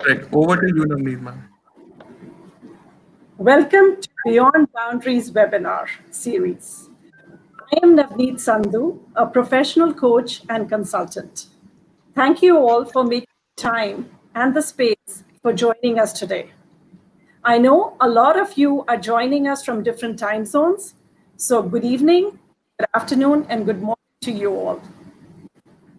Correct. Over to you, Navneet, ma'am. Welcome to Beyond Boundaries webinar series. I am Navneet Sandhu, a professional coach and consultant. Thank you all for making time and the space for joining us today. I know a lot of you are joining us from different time zones, so good evening, good afternoon, and good morning to you all.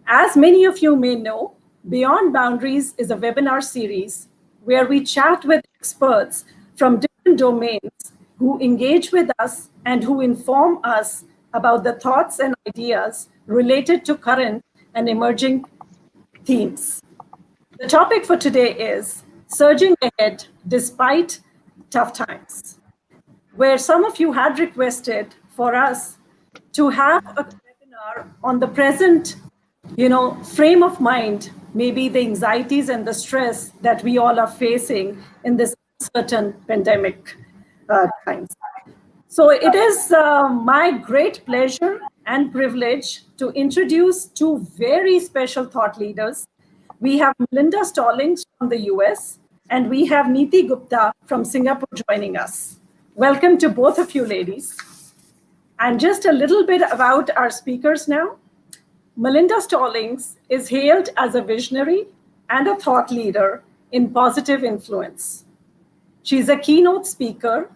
As many of you may know, Beyond Boundaries is a webinar series where we chat with experts from different domains who engage with us and who inform us about the thoughts and ideas related to current and emerging themes. The topic for today is Surging Ahead Despite Tough Times, where some of you had requested for us to have a webinar on the present, frame of mind, maybe the anxieties and the stress that we all are facing in this uncertain pandemic times. So it is my great pleasure and privilege to introduce two very special thought leaders. We have Melinda Stallings from the US, and we have Neeti Gupta from Singapore joining us. Welcome to both of you, ladies. And just a little bit about our speakers now. Melinda Stallings is hailed as a visionary and a thought leader in positive influence. She's a keynote speaker,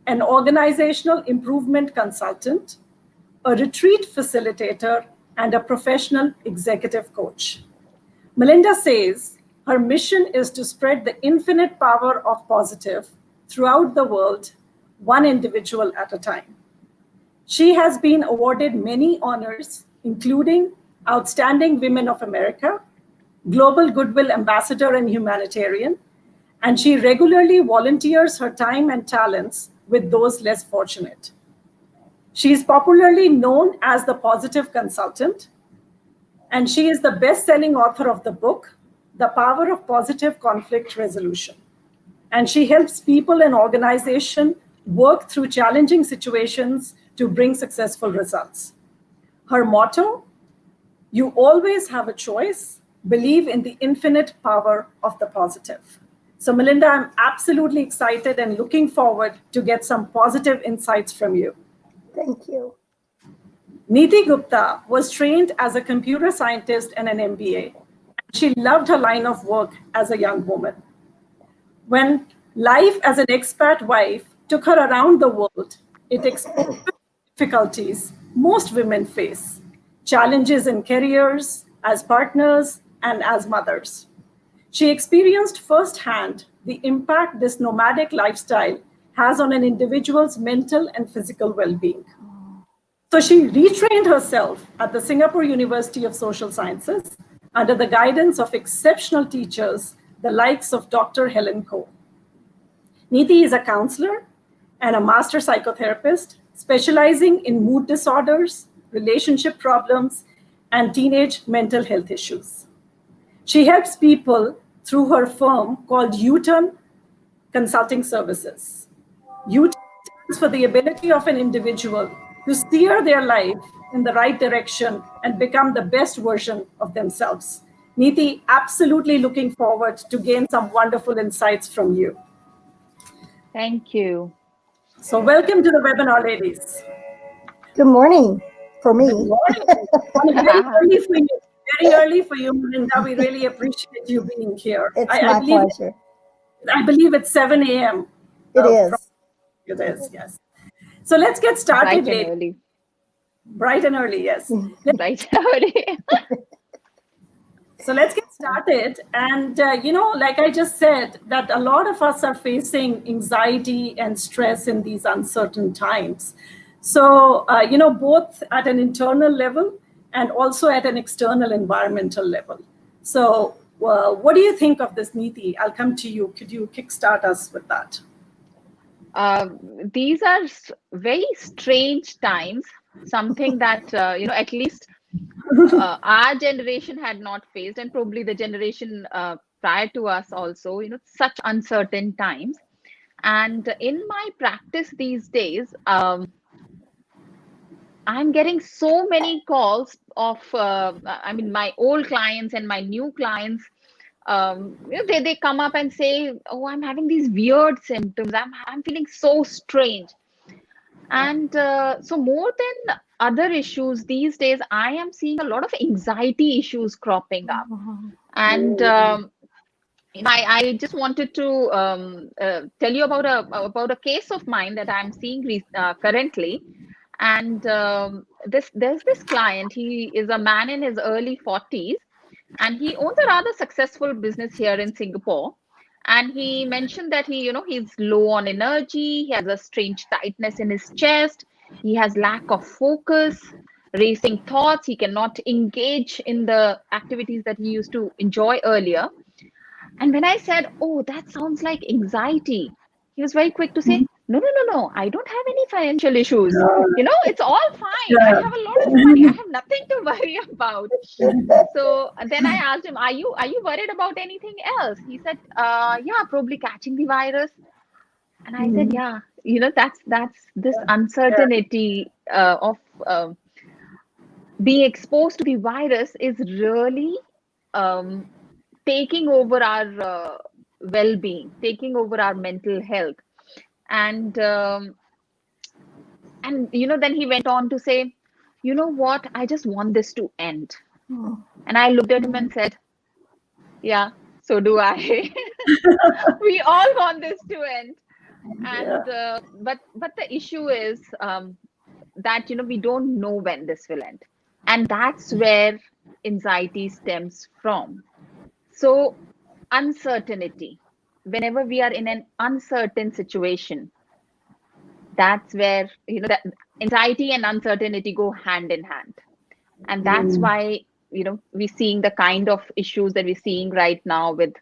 an organizational improvement consultant, a retreat facilitator, and a professional executive coach. Melinda says her mission is to spread the infinite power of positive throughout the world, one individual at a time. She has been awarded many honors, including Outstanding Women of America, Global Goodwill Ambassador and Humanitarian, and she regularly volunteers her time and talents with those less fortunate. She is popularly known as the Positive Consultant, and she is the best-selling author of the book, The Power of Positive Conflict Resolution. And she helps people and organizations work through challenging situations to bring successful results. Her motto, you always have a choice, believe in the infinite power of the positive. So Melinda, I'm absolutely excited and looking forward to get some positive insights from you. Thank you. Neeti Gupta was trained as a computer scientist and an MBA. She loved her line of work as a young woman. When life as an expat wife took her around the world, it exposed difficulties most women face, challenges in careers, as partners, and as mothers. She experienced firsthand the impact this nomadic lifestyle has on an individual's mental and physical well-being. So she retrained herself at the Singapore University of Social Sciences under the guidance of exceptional teachers, the likes of Dr. Helen Koh. Neeti is a counselor and a master psychotherapist specializing in mood disorders, relationship problems, and teenage mental health issues. She helps people through her firm called U-Turn Consulting Services. U-Turn stands for the ability of an individual to steer their life in the right direction and become the best version of themselves. Neeti, absolutely looking forward to gain some wonderful insights from you. Thank you. So welcome to the webinar, ladies. Good morning for me. Good morning. Very early for you. Very early for you, Melinda. We really appreciate you being here. It's my pleasure. I believe it's 7 a.m. It is. It is, yes. So let's get started. Bright and early. Bright and early, yes. Bright and early. So let's get started. And, like I just said, that a lot of us are facing anxiety and stress in these uncertain times. So, both at an internal level and also at an external environmental level. So what do you think of this, Neeti? I'll come to you. Could you kickstart us with that? These are very strange times, something that, at least our generation had not faced, and probably the generation prior to us also, such uncertain times. And in my practice these days, I'm getting so many calls of, my old clients and my new clients they come up and say, oh, I'm having these weird symptoms. I'm feeling so strange. And so more than other issues these days, I am seeing a lot of anxiety issues cropping up. And I just wanted to tell you about a case of mine that I'm seeing currently. And there's this client. He is a man in his early 40s, and he owns a rather successful business here in Singapore. And he mentioned that he's low on energy. He has a strange tightness in his chest. He has lack of focus, racing thoughts. He cannot engage in the activities that he used to enjoy earlier. And when I said, oh, that sounds like anxiety, he was very quick to say, no, I don't have any financial issues. It's all fine. I have a lot of money. I have nothing to worry about. So then I asked him, are you worried about anything else? He said, yeah, probably catching the virus. And I said, yeah, that's this uncertainty of being exposed to the virus is really taking over our well-being, taking over our mental health. And then he went on to say, you know what, I just want this to end. And I looked at him and said, yeah, so do I. We all want this to end. And but the issue is that we don't know when this will end, and that's where anxiety stems from. So uncertainty, whenever we are in an uncertain situation, that's where that anxiety and uncertainty go hand in hand. And that's why we're seeing the kind of issues that we're seeing right now with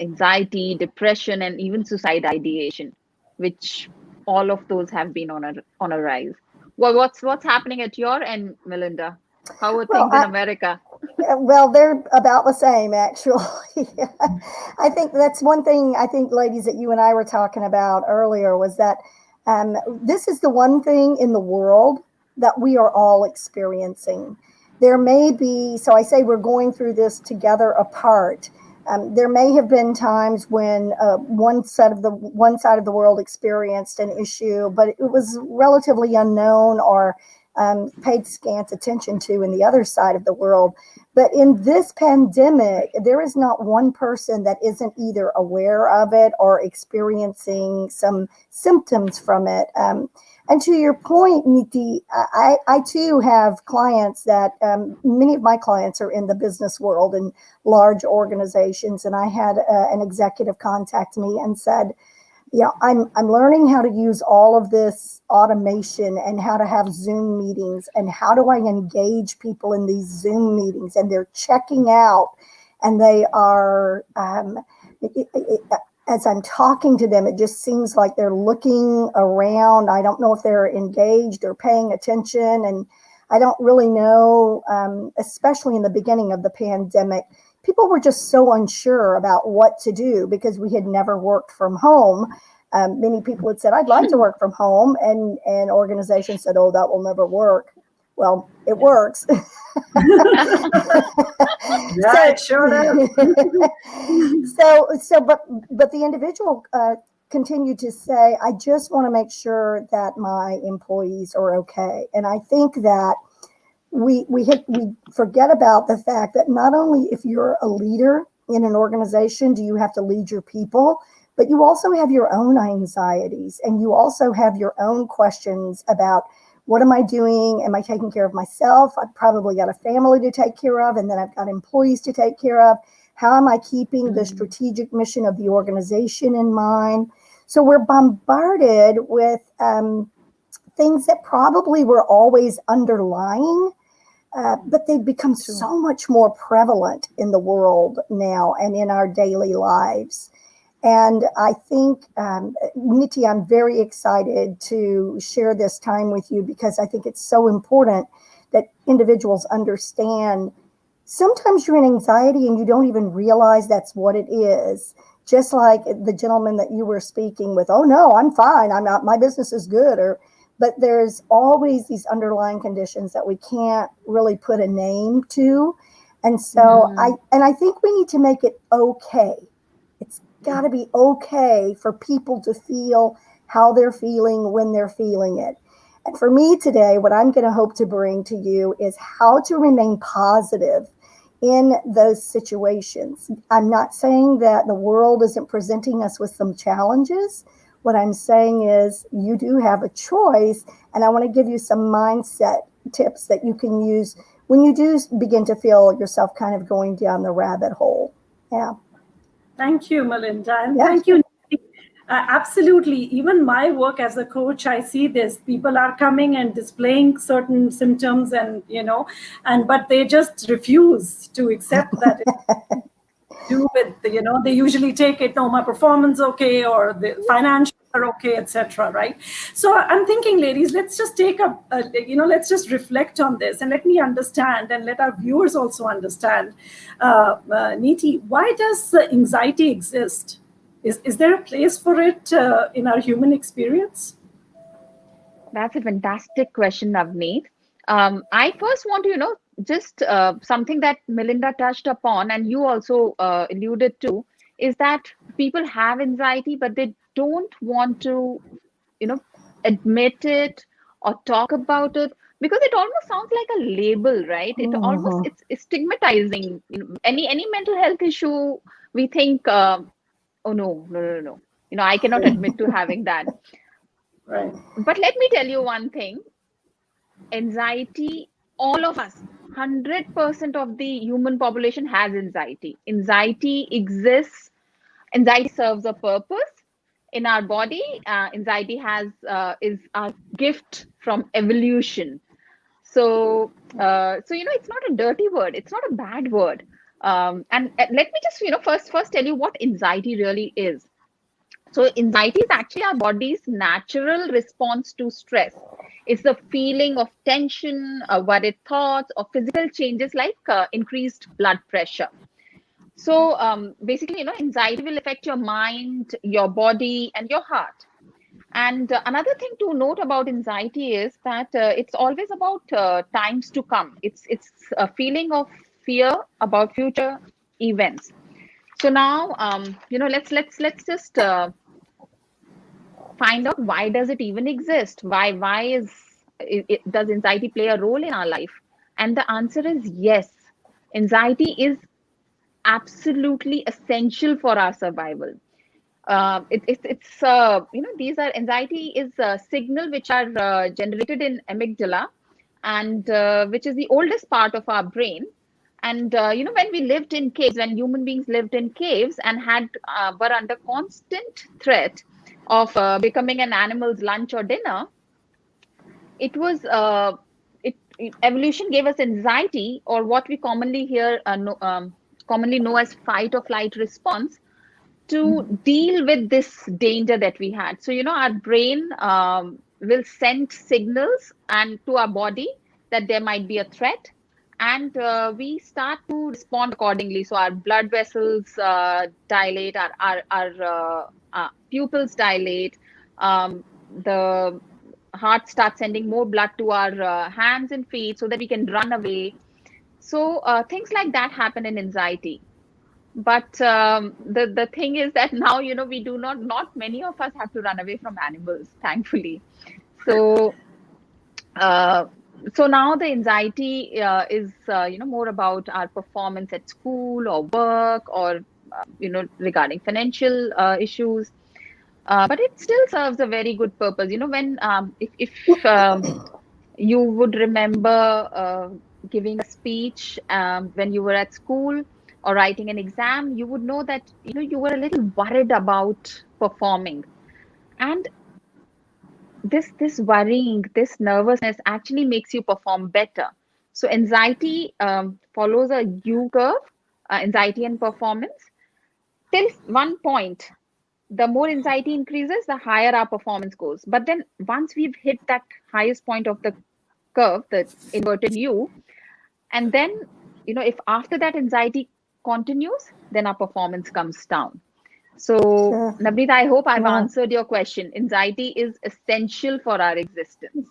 anxiety, depression, and even suicide ideation, which all of those have been on a rise. Well, what's happening at your end, Melinda? How are things in America? Well, they're about the same, actually. I think that's one thing, ladies, that you and I were talking about earlier was that this is the one thing in the world that we are all experiencing. There may be, so I say we're going through this together apart. There may have been times when one side of the world experienced an issue, but it was relatively unknown or paid scant attention to in the other side of the world. But in this pandemic, there is not one person that isn't either aware of it or experiencing some symptoms from it. And to your point, Niti, I too have clients that many of my clients are in the business world and large organizations. And I had an executive contact me and said, I'm learning how to use all of this automation and how to have Zoom meetings and how do I engage people in these Zoom meetings, and they're checking out and they are, as I'm talking to them, it just seems like they're looking around. I don't know if they're engaged or paying attention. And I don't really know, especially in the beginning of the pandemic, people were just so unsure about what to do because we had never worked from home. Many people had said, I'd like to work from home. And organizations said, oh, that will never work. Well, it works. Yeah, it sure does. But the individual continued to say, I just want to make sure that my employees are okay. And I think that we forget about the fact that not only if you're a leader in an organization, do you have to lead your people, but you also have your own anxieties and you also have your own questions about what am I doing? Am I taking care of myself? I've probably got a family to take care of, and then I've got employees to take care of. How am I keeping the strategic mission of the organization in mind? So we're bombarded with things that probably were always underlying, but they've become so much more prevalent in the world now and in our daily lives. And I think, Niti, I'm very excited to share this time with you because I think it's so important that individuals understand sometimes you're in anxiety and you don't even realize that's what it is. Just like the gentleman that you were speaking with, oh no, I'm fine. I'm not, my business is good. But there's always these underlying conditions that we can't really put a name to. And so I think we need to make it okay. It's got to be okay for people to feel how they're feeling when they're feeling it. And for me today, what I'm going to hope to bring to you is how to remain positive in those situations. I'm not saying that the world isn't presenting us with some challenges. What I'm saying is you do have a choice, and I want to give you some mindset tips that you can use when you do begin to feel yourself kind of going down the rabbit hole. Yeah. Thank you, Melinda. And Yeah. thank you. Absolutely. Even my work as a coach, I see this. People are coming and displaying certain symptoms and, but they just refuse to accept that it's do with, they usually take it, no, my performance okay, or the financial are okay, etc. Right? So I'm thinking, ladies, let's just take let's just reflect on this and let me understand and let our viewers also understand. Neeti, why does anxiety exist? Is there a place for it in our human experience? That's a fantastic question, Navneet. I first want to, just something that Melinda touched upon, and you also alluded to, is that people have anxiety, but they don't want to, admit it or talk about it because it almost sounds like a label, right? It almost it's stigmatizing. Any mental health issue, we think, oh no. I cannot admit to having that. Right. But let me tell you one thing. Anxiety, all of us, 100% of the human population has anxiety. Anxiety exists. Anxiety serves a purpose in our body. Anxiety is a gift from evolution. So it's not a dirty word. It's not a bad word. And let me just first tell you what anxiety really is. So anxiety is actually our body's natural response to stress. It's the feeling of tension, worried thoughts, or physical changes like increased blood pressure. So basically, anxiety will affect your mind, your body, and your heart. And another thing to note about anxiety is that it's always about times to come. It's a feeling of fear about future events. So now, let's just find out, why does it even exist? Why does anxiety play a role in our life? And the answer is yes. Anxiety is absolutely essential for our survival. These are anxiety is a signal which are generated in amygdala, and which is the oldest part of our brain. And when we lived in caves, when human beings lived in caves and were under constant threat of becoming an animal's lunch or dinner, it was evolution gave us anxiety, or what we commonly know as fight or flight response, to deal with this danger that we had. So our brain will send signals and to our body that there might be a threat, and we start to respond accordingly. So our blood vessels dilate, our pupils dilate, the heart starts sending more blood to our hands and feet so that we can run away. So things like that happen in anxiety. But the thing is that now, we do not many of us have to run away from animals, thankfully. So so now the anxiety is more about our performance at school or work, or regarding financial issues. But it still serves a very good purpose. When if you would remember giving a speech when you were at school or writing an exam, you would know that you were a little worried about performing, and this worrying, this nervousness actually makes you perform better. So anxiety follows a U curve, anxiety and performance, till one point. The more anxiety increases, the higher our performance goes. But then once we've hit that highest point of the curve, the inverted U, and then if after that anxiety continues, then our performance comes down. So Sure. Navneet, I hope I've Yeah. answered your question. Anxiety is essential for our existence.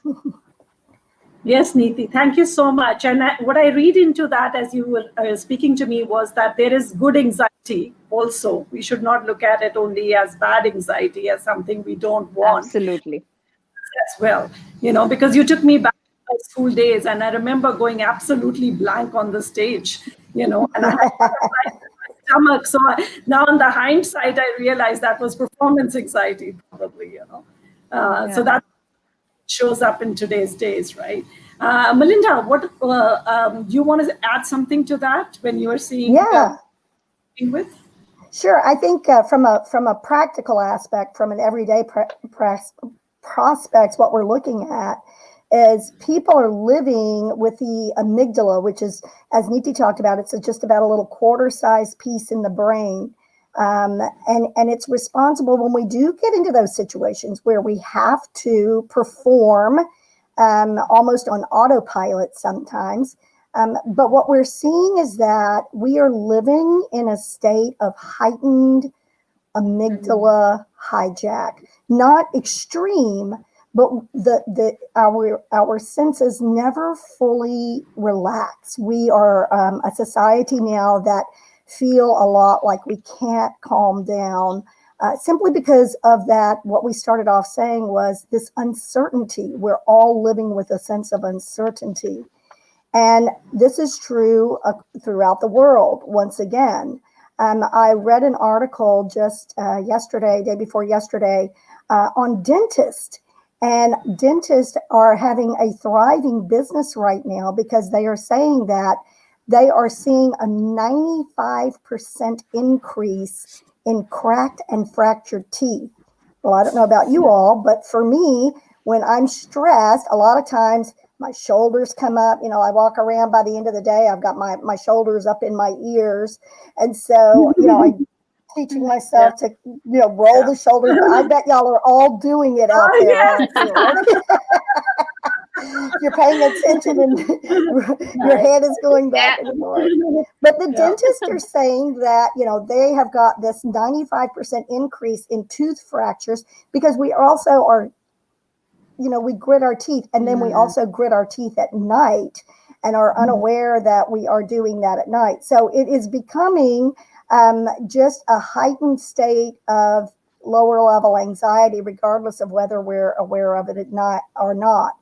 Yes, Neeti, thank you so much. And what I read into that as you were speaking to me was that there is good anxiety also. We should not look at it only as bad anxiety, as something we don't want Absolutely. as well. Because you took me back to my school days, and I remember going absolutely blank on the stage, and I had butterflies in my stomach. So now, on the hindsight, I realized that was performance anxiety, probably. So that shows up in today's days, right? Melinda, what do you want to add something to that when you are seeing with? Sure. I think from a practical aspect, from an everyday prospects, what we're looking at is people are living with the amygdala, which is, as Neeti talked about, it's just about a little quarter-sized piece in the brain. And it's responsible when we do get into those situations where we have to perform almost on autopilot sometimes. But what we're seeing is that we are living in a state of heightened amygdala hijack, not extreme, but our senses never fully relax. We are a society now that feel a lot like we can't calm down simply because of that. What we started off saying was this uncertainty. We're all living with a sense of uncertainty. And this is true throughout the world. Once again, I read an article just day before yesterday, on dentists. And dentists are having a thriving business right now because they are saying that they are seeing a 95% increase in cracked and fractured teeth. Well, I don't know about you all, but for me, when I'm stressed, a lot of times my shoulders come up. I walk around, by the end of the day, I've got my shoulders up in my ears. And so, I'm teaching myself to, roll the shoulders. I bet y'all are all doing it out there. You're paying attention and your head is going back and forth. But the dentists are saying that, they have got this 95% increase in tooth fractures because we also are, we grit our teeth, and then we also grit our teeth at night and are unaware that we are doing that at night. So it is becoming just a heightened state of lower level anxiety, regardless of whether we're aware of it or not.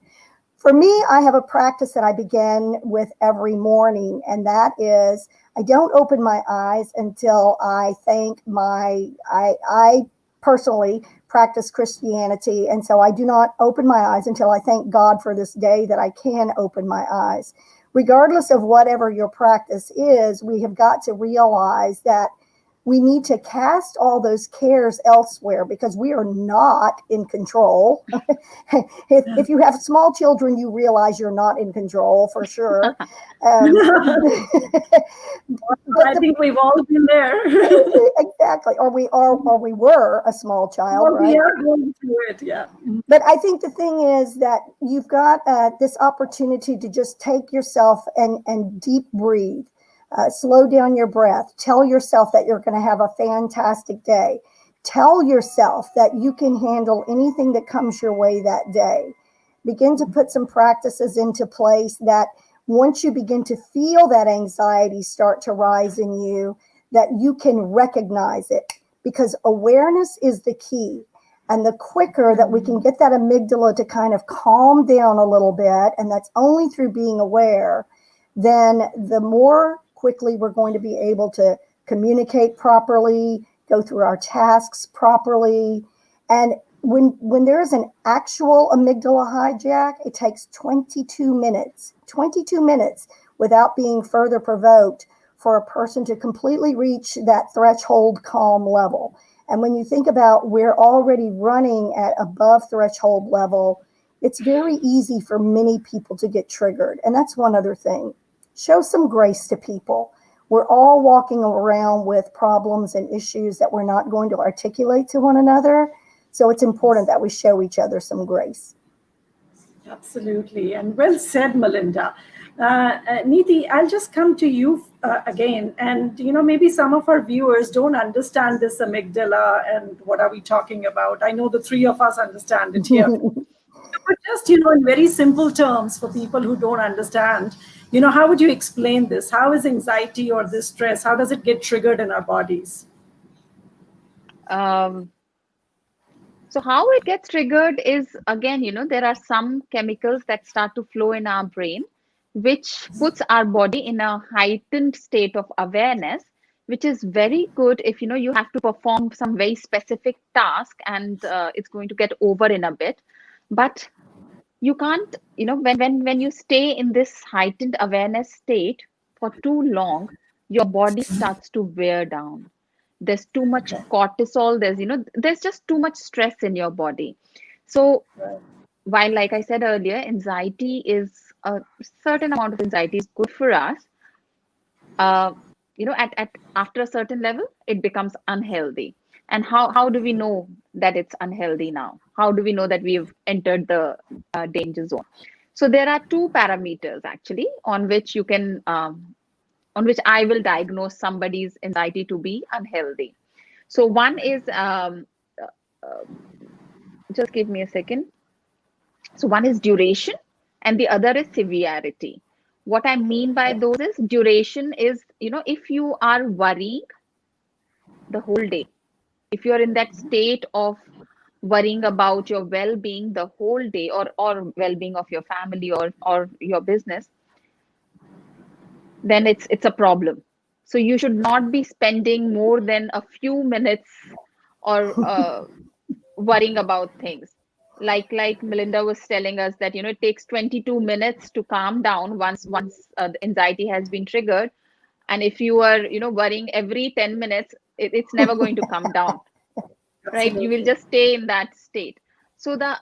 For me, I have a practice that I begin with every morning, and that is I don't open my eyes until I thank I personally practice Christianity, and so I do not open my eyes until I thank God for this day that I can open my eyes. Regardless of whatever your practice is, we have got to realize that we need to cast all those cares elsewhere because we are not in control. If you have small children, you realize you're not in control for sure. I think we've all been there. Exactly. Or we were a small child, right? We are going through it, yeah. But I think the thing is that you've got this opportunity to just take yourself and deep breathe. Slow down your breath. Tell yourself that you're going to have a fantastic day. Tell yourself that you can handle anything that comes your way that day. Begin to put some practices into place that once you begin to feel that anxiety start to rise in you, that you can recognize it, because awareness is the key. And the quicker that we can get that amygdala to kind of calm down a little bit, and that's only through being aware, then the more quickly we're going to be able to communicate properly, go through our tasks properly. And when there is an actual amygdala hijack, it takes 22 minutes without being further provoked for a person to completely reach that threshold calm level. And when you think about we're already running at above threshold level, it's very easy for many people to get triggered. And that's one other thing. Show some grace to people. We're all walking around with problems and issues that we're not going to articulate to one another. So it's important that we show each other some grace. Absolutely. And well said, Melinda. Neeti, I'll just come to you again. And, maybe some of our viewers don't understand this amygdala and what are we talking about. I know the three of us understand it here. But just, in very simple terms for people who don't understand, how would you explain this? How is anxiety or this stress, how does it get triggered in our bodies? So how it gets triggered is, again, there are some chemicals that start to flow in our brain, which puts our body in a heightened state of awareness, which is very good if, you have to perform some very specific task and it's going to get over in a bit. But you can't, when you stay in this heightened awareness state for too long, your body starts to wear down. There's too much cortisol, there's just too much stress in your body. So while, like I said earlier, anxiety is a certain amount of anxiety is good for us, at after a certain level it becomes unhealthy. And how do we know that it's unhealthy now? How do we know that we've entered the danger zone? So there are two parameters actually on which you can on which I will diagnose somebody's anxiety to be unhealthy. So one is, just give me a second. So one is duration and the other is severity. What I mean by those is, duration is, if you are worrying the whole day, if you're in that state of worrying about your well-being the whole day, or well-being of your family or your business, then it's a problem. So you should not be spending more than a few minutes or worrying about things. Like Melinda was telling us that, it takes 22 minutes to calm down once the anxiety has been triggered. And if you are, worrying every 10 minutes, it's never going to come down, right? You will just stay in that state. So the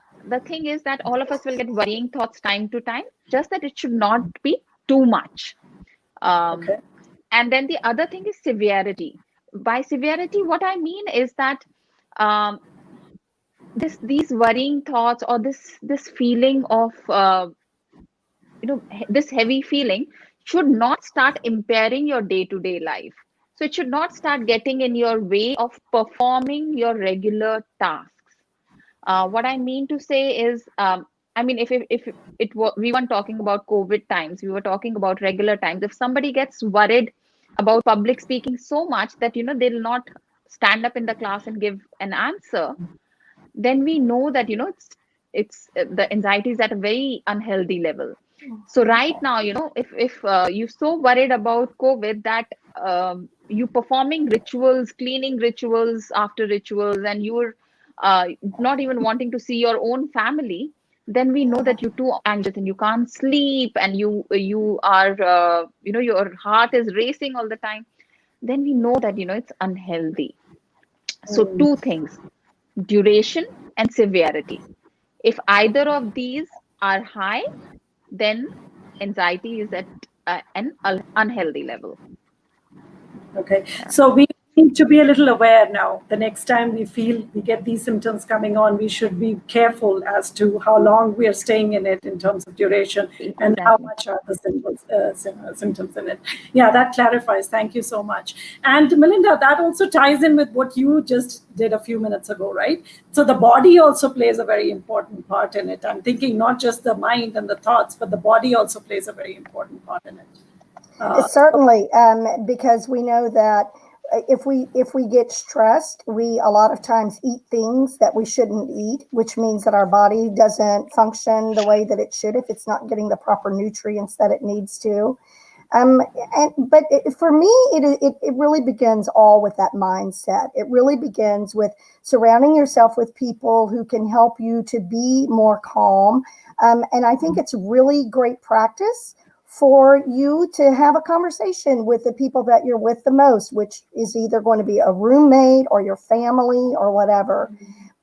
thing is that all of us will get worrying thoughts time to time, just that it should not be too much. And then the other thing is severity. By severity, what I mean is that these worrying thoughts, or this feeling of this heavy feeling should not start impairing your day-to-day life. So it should not start getting in your way of performing your regular tasks. What I mean to say is, if we weren't talking about COVID times, we were talking about regular times. If somebody gets worried about public speaking so much that they'll not stand up in the class and give an answer, then we know that it's the anxiety is at a very unhealthy level. So right now, if you're so worried about COVID that you performing rituals, cleaning rituals after rituals, and you're not even wanting to see your own family, then we know that you're too anxious and you can't sleep, and you are your heart is racing all the time. Then we know that it's unhealthy. So two things: duration and severity. If either of these are high, then anxiety is at an unhealthy level. Okay, so we need to be a little aware now. The next time we feel we get these symptoms coming on, we should be careful as to how long we are staying in it in terms of duration, and how much are the symptoms in it. Yeah, that clarifies. Thank you so much. And Melinda, that also ties in with what you just did a few minutes ago, right? So the body also plays a very important part in it. I'm thinking not just the mind and the thoughts, but the body also plays a very important part in it. Certainly, because we know that if we get stressed, we a lot of times eat things that we shouldn't eat, which means that our body doesn't function the way that it should if it's not getting the proper nutrients that it needs to. But for me, it really begins all with that mindset. It really begins with surrounding yourself with people who can help you to be more calm. And I think it's really great practice for you to have a conversation with the people that you're with the most, which is either going to be a roommate or your family or whatever.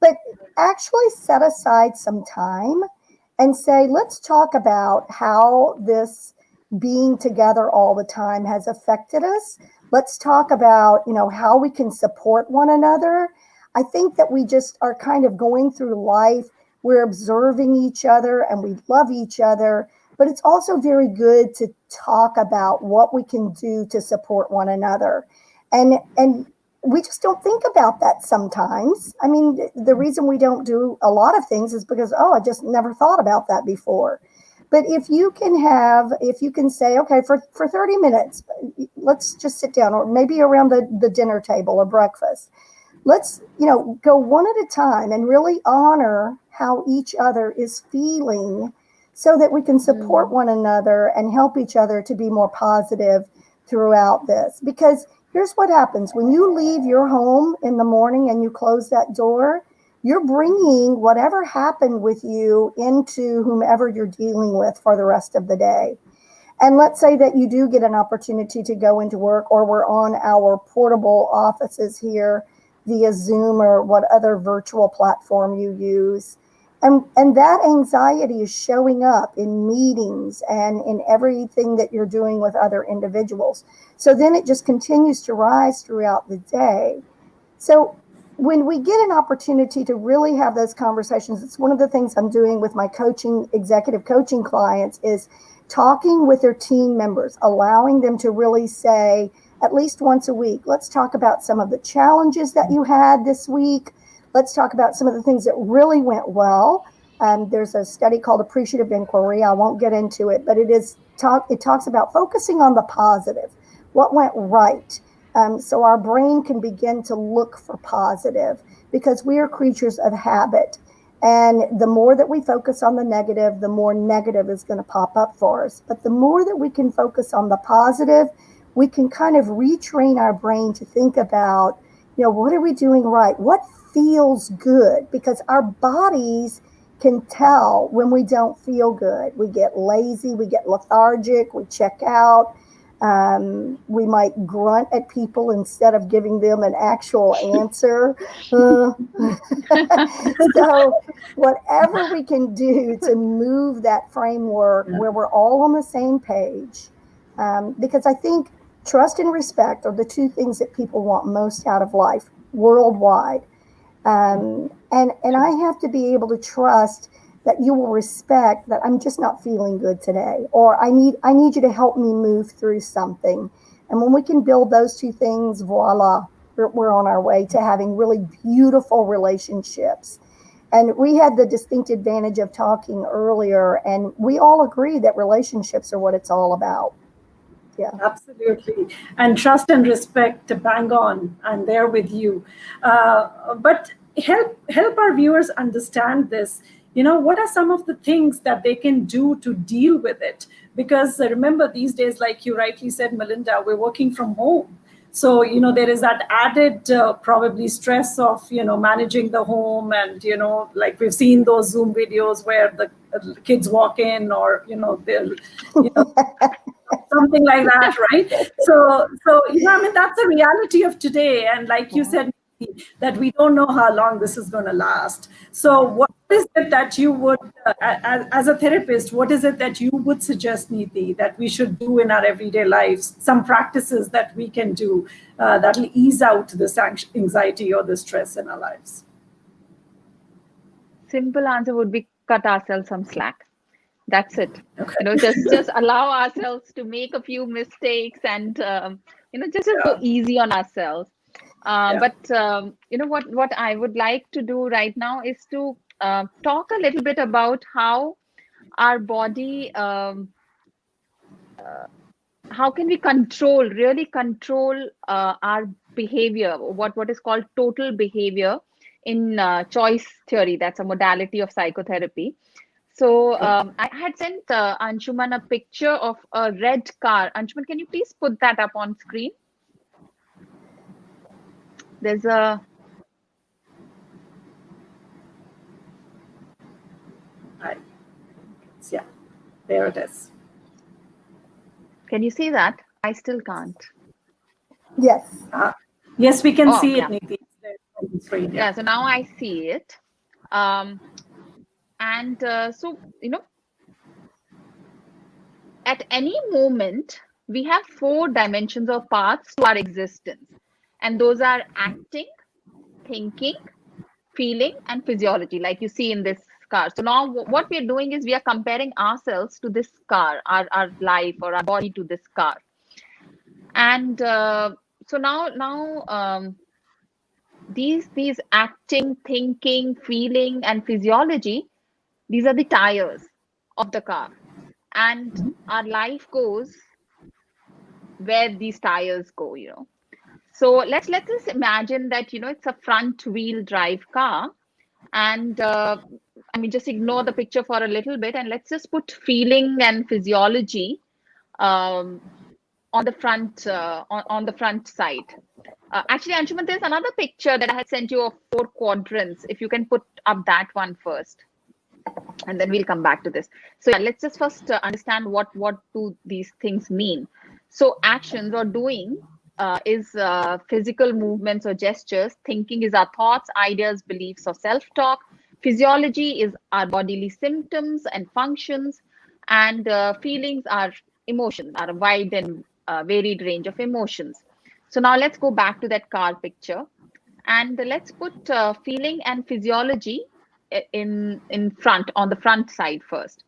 But actually set aside some time and say, let's talk about how this being together all the time has affected us. Let's talk about, how we can support one another. I think that we just are kind of going through life. We're observing each other and we love each other. But it's also very good to talk about what we can do to support one another. And we just don't think about that sometimes. I mean, the reason we don't do a lot of things is because, oh, I just never thought about that before. But if you can say, okay, for 30 minutes, let's just sit down, or maybe around the dinner table or breakfast. Let's, go one at a time and really honor how each other is feeling so that we can support one another and help each other to be more positive throughout this. Because here's what happens. When you leave your home in the morning and you close that door, you're bringing whatever happened with you into whomever you're dealing with for the rest of the day. And let's say that you do get an opportunity to go into work, or we're on our portable offices here via Zoom or what other virtual platform you use. And that anxiety is showing up in meetings and in everything that you're doing with other individuals. So then it just continues to rise throughout the day. So when we get an opportunity to really have those conversations, it's one of the things I'm doing with my executive coaching clients, is talking with their team members, allowing them to really say, at least once a week, let's talk about some of the challenges that you had this week. Let's talk about some of the things that really went well. There's a study called Appreciative Inquiry. I won't get into it, but it talks about focusing on the positive, what went right. So our brain can begin to look for positive, because we are creatures of habit. And the more that we focus on the negative, the more negative is going to pop up for us. But the more that we can focus on the positive, we can kind of retrain our brain to think about, what are we doing right? What feels good? Because our bodies can tell when we don't feel good. We get lazy, we get lethargic, we check out. We might grunt at people instead of giving them an actual answer. So whatever we can do to move that framework where we're all on the same page, because I think trust and respect are the two things that people want most out of life worldwide. And I have to be able to trust that you will respect that I'm just not feeling good today, or I need you to help me move through something. And when we can build those two things, voila, we're on our way to having really beautiful relationships. And we had the distinct advantage of talking earlier, and we all agree that relationships are what it's all about. Yeah, absolutely. And trust and respect, bang on, I'm there with you. But help our viewers understand this. What are some of the things that they can do to deal with it? Because remember, these days, like you rightly said, Melinda, we're working from home. So, there is that added probably stress of, managing the home. And, like we've seen those Zoom videos where the kids walk in, or, they're, something like that, right? So, that's the reality of today. And like you said, that we don't know how long this is going to last. So what is it that you would, as a therapist, what is it that you would suggest, Neeti, that we should do in our everyday lives? Some practices that we can do that'll ease out this anxiety or the stress in our lives? Simple answer would be cut ourselves some slack. That's it. Okay. Just allow ourselves to make a few mistakes and, just go easy on ourselves. But what I would like to do right now is to talk a little bit about how our body, how can we really control our behavior, what is called total behavior in choice theory. That's a modality of psychotherapy. So I had sent Anshuman a picture of a red car. Anshuman, can you please put that up on screen? There's a... Yeah, there it is. Can you see that? I still can't. Yes. Yes, we can see it, Neeti. Yeah, so now I see it. So, at any moment, we have 4 dimensions or paths to our existence. And those are acting, thinking, feeling, and physiology, like you see in this car. So now what we're doing is we are comparing ourselves to this car, our life or our body to this car. And so now these acting, thinking, feeling, and physiology, these are the tires of the car. And our life goes where these tires go, So let's just imagine that, it's a front wheel drive car. And I mean, just ignore the picture for a little bit, and let's just put feeling and physiology um, on the front on the front side. Actually, Anshuman, there's another picture that I had sent you of 4 quadrants. If you can put up that one first, and then we'll come back to this. So yeah, let's just first understand what do these things mean. So actions or doing is physical movements or gestures. Thinking is our thoughts, ideas, beliefs, or self-talk. Physiology is our bodily symptoms and functions, and feelings are emotions, are a wide and varied range of emotions. So now let's go back to that car picture, and let's put feeling and physiology in front, on the front side first.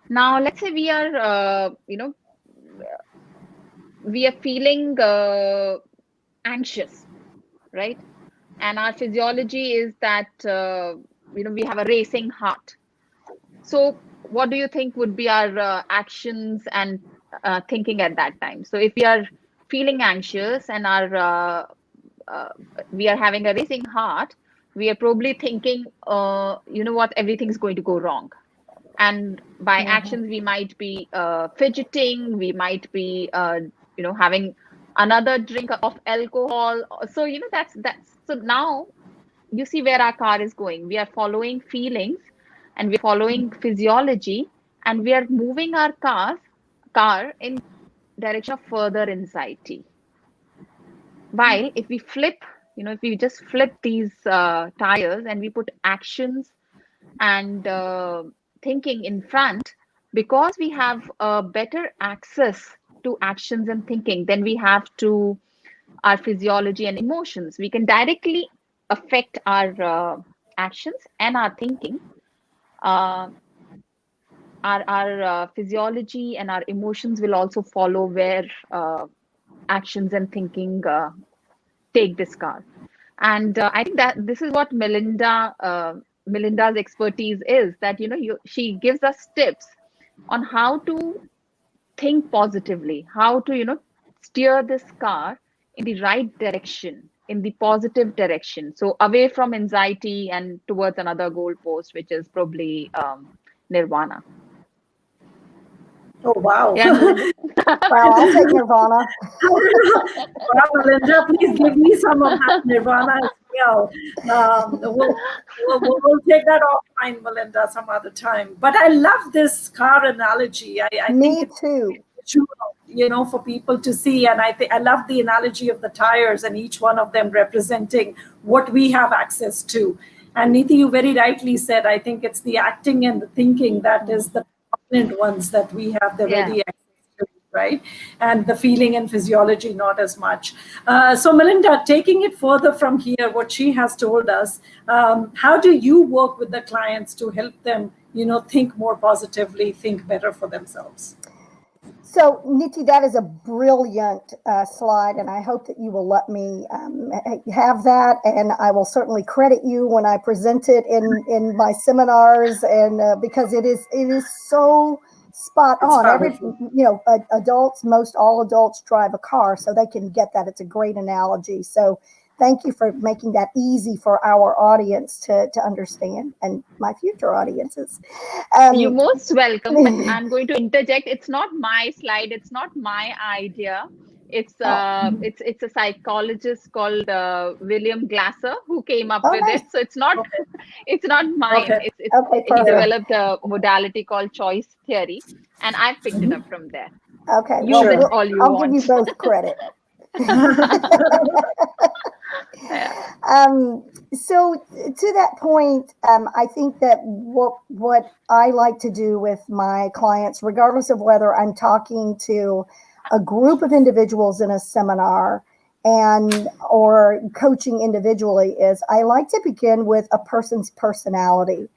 Now let's say we are we are feeling anxious, right? And our physiology is that we have a racing heart. So what do you think would be our actions and thinking at that time? So if we are feeling anxious and we are having a racing heart, we are probably thinking, everything's going to go wrong. And by actions, we might be fidgeting, we might be, having another drink of alcohol. So, that's. So now you see where our car is going. We are following feelings, and we're following physiology, and we are moving our car in direction of further anxiety. While if we just flip these tires and we put actions and thinking in front, because we have better access to actions and thinking than we have to our physiology and emotions, we can directly affect our actions and our thinking. Our physiology and our emotions will also follow where actions and thinking take this car. And I think that this is what Melinda's expertise is, that she gives us tips on how to think positively, how to steer this car in the right direction, in the positive direction, so away from anxiety and towards another goal post, which is probably nirvana. Oh, wow. Yeah, Melinda. Well, I'll take Nirvana. Well, Melinda, please give me some of that Nirvana as well. We'll take that offline, Melinda, some other time. But I love this car analogy. I Me think it's too. visual, for people to see. And I love the analogy of the tires and each one of them representing what we have access to. And Neeti, you very rightly said, I think it's the acting and the thinking that is the prominent ones that we have the ready access to, right? And the feeling and physiology, not as much. So Melinda, taking it further from here, what she has told us, how do you work with the clients to help them, think more positively, think better for themselves? So, Niti, that is a brilliant slide, and I hope that you will let me have that, and I will certainly credit you when I present it in my seminars, and because it is so spot on. Most all adults drive a car, so they can get that. It's a great analogy. So, thank you for making that easy for our audience to understand, and my future audiences. You're most welcome, but I'm going to interject. It's not my slide. It's not my idea. It's a psychologist called William Glasser who came up with it. So it's not mine. Okay. Okay, he developed a modality called choice theory, and I picked it up from there. Okay, Use it all you I'll want. give you both credit. So to that point, I think that what I like to do with my clients, regardless of whether I'm talking to a group of individuals in a seminar or coaching individually, is I like to begin with a person's personality,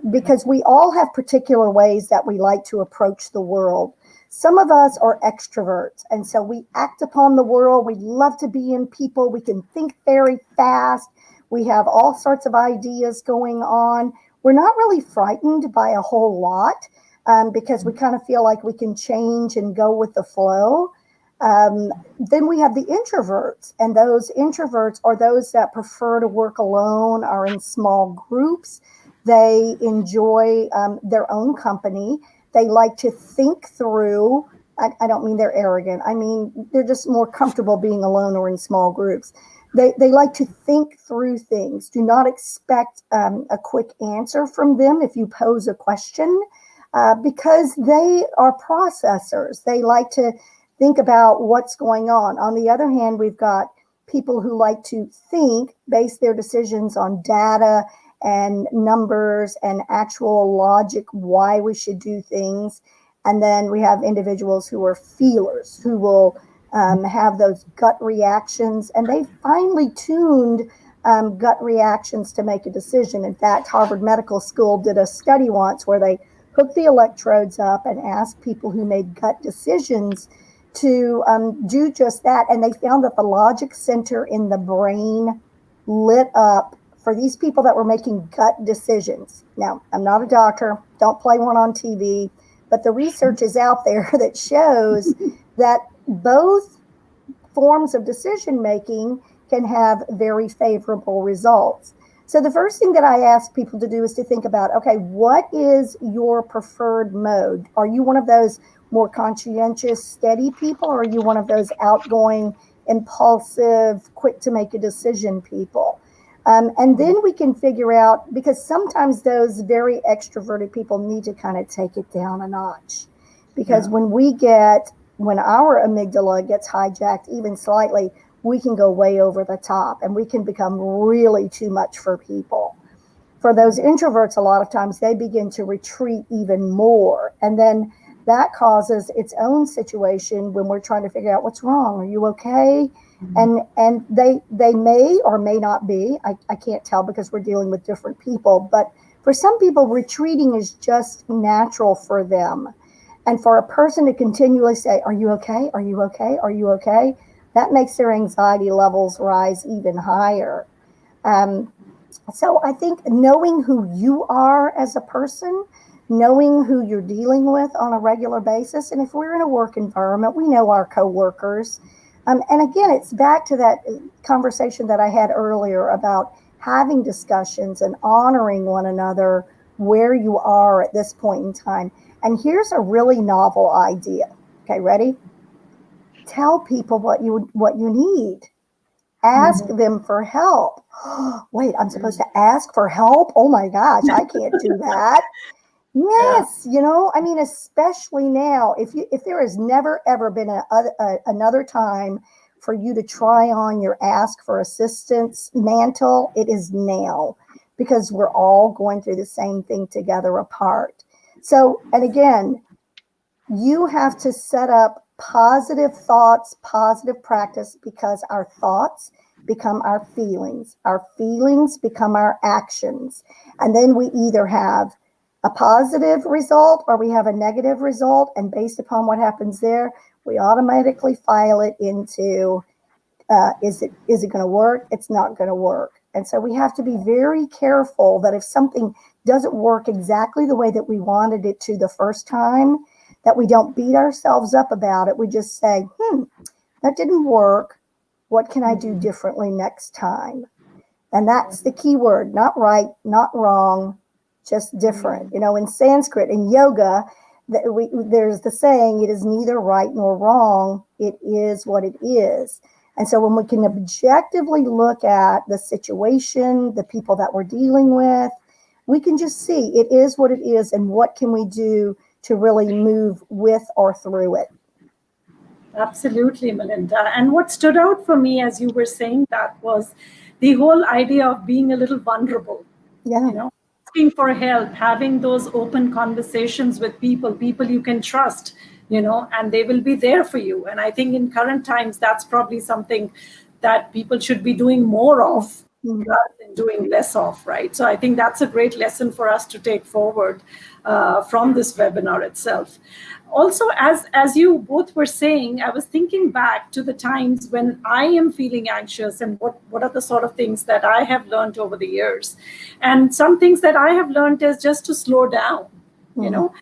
because we all have particular ways that we like to approach the world. Some of us are extroverts, and so we act upon the world. We love to be in people. We can think very fast. We have all sorts of ideas going on. We're not really frightened by a whole lot because we kind of feel like we can change and go with the flow. Then we have the introverts, and those introverts are those that prefer to work alone or in small groups. They enjoy their own company. They like to think through. I don't mean they're arrogant. I mean, they're just more comfortable being alone or in small groups. They like to think through things. Do not expect a quick answer from them if you pose a question because they are processors. They like to think about what's going on. On the other hand, we've got people who like to think, base their decisions on data and numbers and actual logic, why we should do things. And then we have individuals who are feelers, who will have those gut reactions, and they finely tuned gut reactions to make a decision. In fact, Harvard Medical School did a study once where they hooked the electrodes up and asked people who made gut decisions to do just that. And they found that the logic center in the brain lit up for these people that were making gut decisions. Now, I'm not a doctor, don't play one on TV, but the research is out there that shows that both forms of decision making can have very favorable results. So the first thing that I ask people to do is to think about, okay, what is your preferred mode? Are you one of those more conscientious, steady people, or are you one of those outgoing, impulsive, quick to make a decision people? And then we can figure out, because sometimes those very extroverted people need to kind of take it down a notch. Because when our amygdala gets hijacked even slightly, we can go way over the top and we can become really too much for people. For those introverts, a lot of times they begin to retreat even more. And then that causes its own situation when we're trying to figure out what's wrong. Are you okay? And they may or may not be. I can't tell because we're dealing with different people. But for some people, retreating is just natural for them. And for a person to continually say, are you okay? Are you okay? Are you okay? That makes their anxiety levels rise even higher. So I think knowing who you are as a person, knowing who you're dealing with on a regular basis, and if we're in a work environment, we know our coworkers. And again, it's back to that conversation that I had earlier about having discussions and honoring one another where you are at this point in time. And here's a really novel idea. Okay, ready? Tell people what you need. Ask them for help. Wait, I'm supposed to ask for help? Oh my gosh, I can't do that. Yes, I mean, especially now, if there has never ever been another time for you to try on your ask for assistance mantle, it is now, because we're all going through the same thing together apart. So, and again, you have to set up positive thoughts, positive practice, because our thoughts become our feelings become our actions. And then we either have a positive result or we have a negative result. And based upon what happens there, we automatically file it into, is it going to work? It's not going to work. And so we have to be very careful that if something doesn't work exactly the way that we wanted it to the first time, that we don't beat ourselves up about it. We just say, that didn't work. What can I do differently next time? And that's the key word, not right, not wrong, just different. In Sanskrit, in yoga, there's the saying, it is neither right nor wrong. It is what it is. And so when we can objectively look at the situation, the people that we're dealing with, we can just see it is what it is and what can we do to really move with or through it. Absolutely, Melinda. And what stood out for me as you were saying that was the whole idea of being a little vulnerable. Yeah. Asking for help, having those open conversations with people you can trust, and they will be there for you. And I think in current times, that's probably something that people should be doing more of, rather than doing less of, right? So I think that's a great lesson for us to take forward from this webinar itself. Also, as you both were saying, I was thinking back to the times when I am feeling anxious and what are the sort of things that I have learned over the years. And some things that I have learned is just to slow down, you know,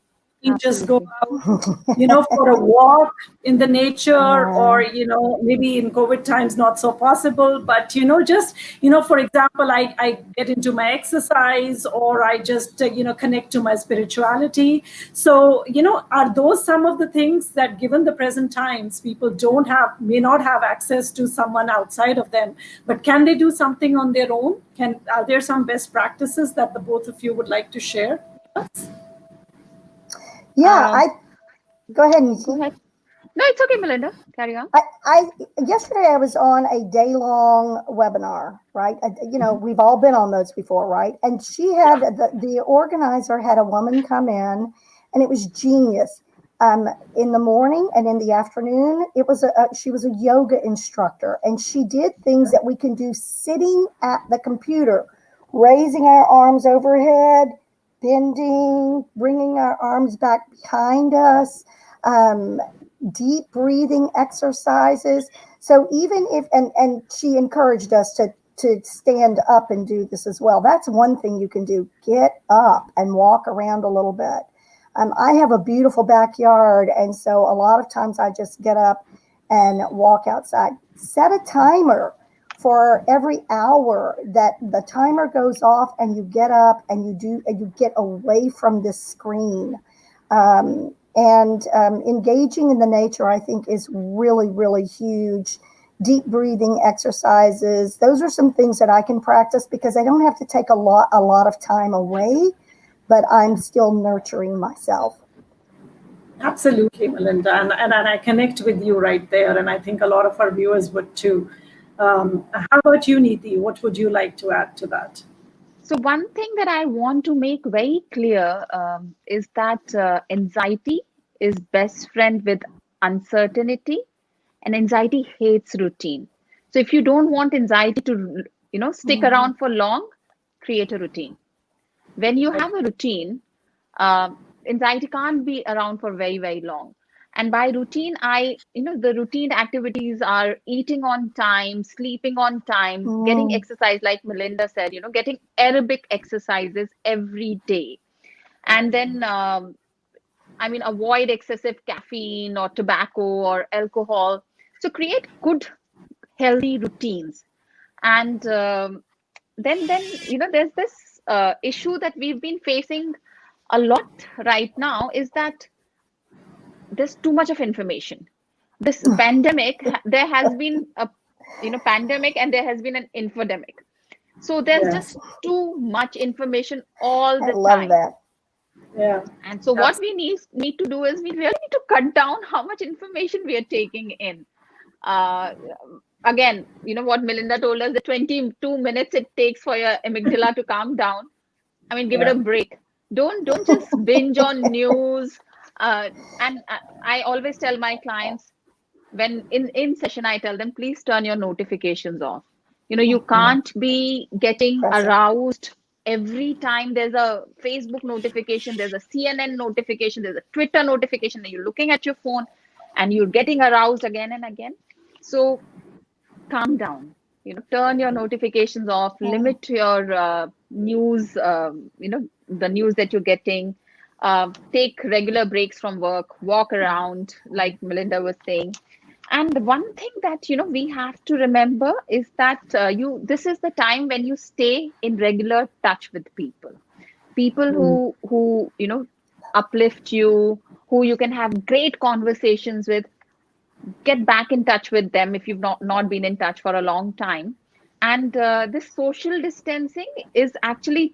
you just go out, you know, for a walk in the nature, or, you know, maybe in COVID times, not so possible, but, you know, just, you know, for example, I get into my exercise, or I just, you know, connect to my spirituality. So, you know, are those some of the things that, given the present times, people may not have access to someone outside of them, but can they do something on their own? Are there some best practices that the both of you would like to share with us? Yeah, go ahead, Nisi. Go ahead. No, it's okay, Melinda. Carry on. Yesterday I was on a day-long webinar, right? You know, we've all been on those before, right? And she had the organizer had a woman come in, and it was genius. In the morning and in the afternoon, she was a yoga instructor, and she did things that we can do sitting at the computer, raising our arms overhead, bending, bringing our arms back behind us, deep breathing exercises. So even if, and she encouraged us to stand up and do this as well. That's one thing you can do. Get up and walk around a little bit. I have a beautiful backyard, and so a lot of times I just get up and walk outside. Set a timer for every hour that the timer goes off, and you get up and you get away from this screen. Engaging in the nature, I think, is really, really huge. Deep breathing exercises. Those are some things that I can practice because I don't have to take a lot of time away, but I'm still nurturing myself. Absolutely, Melinda. And I connect with you right there. And I think a lot of our viewers would too. How about you, Neeti? What would you like to add to that? So one thing that I want to make very clear is that anxiety is best friend with uncertainty, and anxiety hates routine. So if you don't want anxiety to, you know, stick around for long, create a routine. When you have a routine, anxiety can't be around for very, very long. And by routine, the routine activities are eating on time, sleeping on time, getting exercise, like Melinda said, you know, getting aerobic exercises every day. And then, avoid excessive caffeine or tobacco or alcohol. So create good, healthy routines. And then, you know, there's this issue that we've been facing a lot right now, is that there's too much of information. This pandemic, there has been a pandemic, and there has been an infodemic. So there's just too much information all the time. I love that. Yeah. And so what we need to do is we really need to cut down how much information we are taking in. Again, you know what Melinda told us, the 22 minutes it takes for your amygdala to calm down. I mean, give it a break. Don't just binge on news. And I always tell my clients, when in session, I tell them, please turn your notifications off. You know, you can't be getting aroused every time there's a Facebook notification, there's a CNN notification, there's a Twitter notification, and you're looking at your phone and you're getting aroused again and again. So calm down, you know, turn your notifications off, limit your news, the news that you're getting. Take regular breaks from work, walk around, like Melinda was saying. And one thing that, you know, we have to remember is that this is the time when you stay in regular touch with people who, you know, uplift you, who you can have great conversations with. Get back in touch with them if you've not been in touch for a long time. And this social distancing is actually,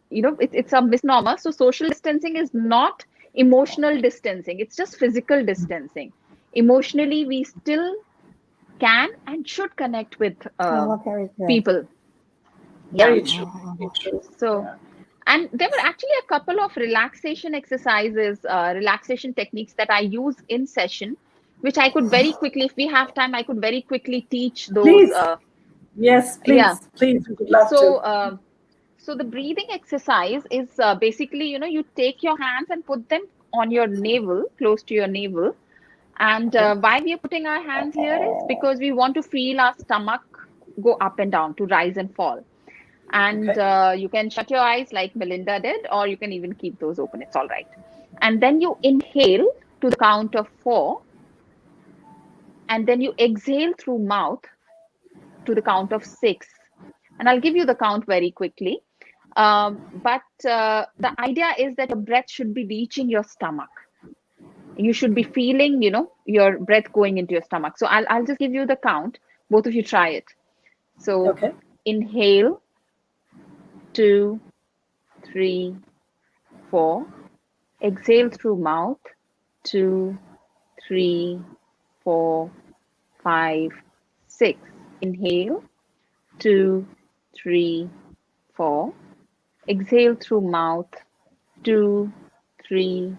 you know, it's a misnomer. So social distancing is not emotional distancing. It's just physical distancing. Emotionally, we still can and should connect with people. Very true. So, and there were actually a couple of relaxation exercises, relaxation techniques that I use in session, which I could very quickly, if we have time, I could very quickly teach those. Yes, Yeah. please, we would love So, to. so the breathing exercise is basically, you take your hands and put them on your navel, close to your navel. And why we are putting our hands here is because we want to feel our stomach go up and down, to rise and fall. And Okay. you can shut your eyes like Melinda did, or you can even keep those open. It's all right. And then you inhale to the count of 4, and then you exhale through mouth to the count of 6. And I'll give you the count very quickly. But the idea is that your breath should be reaching your stomach. You should be feeling, your breath going into your stomach. So I'll just give you the count. Both of you try it. So Okay. inhale, 2, 3, 4. Exhale through mouth, 2, 3, 4, 5, 6. Inhale, 2, 3, 4. Exhale through mouth, 2, 3,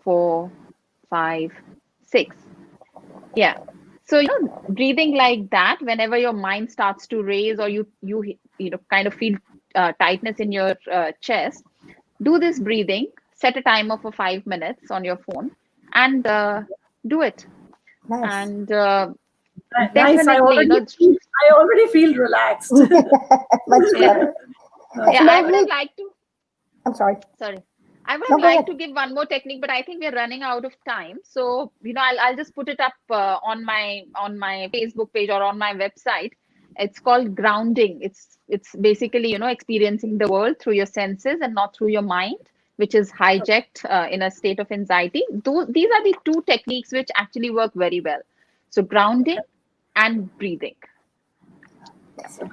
4, 5, 6. Yeah. So, breathing like that, whenever your mind starts to race, or you kind of feel tightness in your chest, do this breathing. Set a timer for 5 minutes on your phone, and do it. Nice. And Nice. definitely, I already feel relaxed. Much yeah, better. yeah. I would have liked to. I'm sorry. Sorry. I would No, have go liked ahead. to give one more technique, but I think we're running out of time. So, I'll just put it up on my Facebook page or on my website. It's called grounding. It's basically, experiencing the world through your senses and not through your mind, which is hijacked in a state of anxiety. These are the two techniques which actually work very well. So grounding and breathing.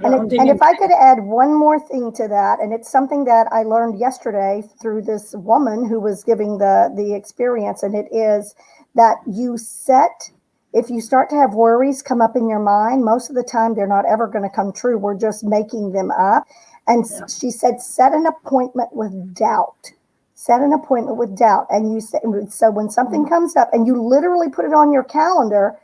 And if I could add one more thing to that, and it's something that I learned yesterday through this woman who was giving the experience, and it is that if you start to have worries come up in your mind, most of the time they're not ever going to come true. We're just making them up. And she said, set an appointment with doubt. Set an appointment with doubt. And you say, so when something comes up and you literally put it on your calendar,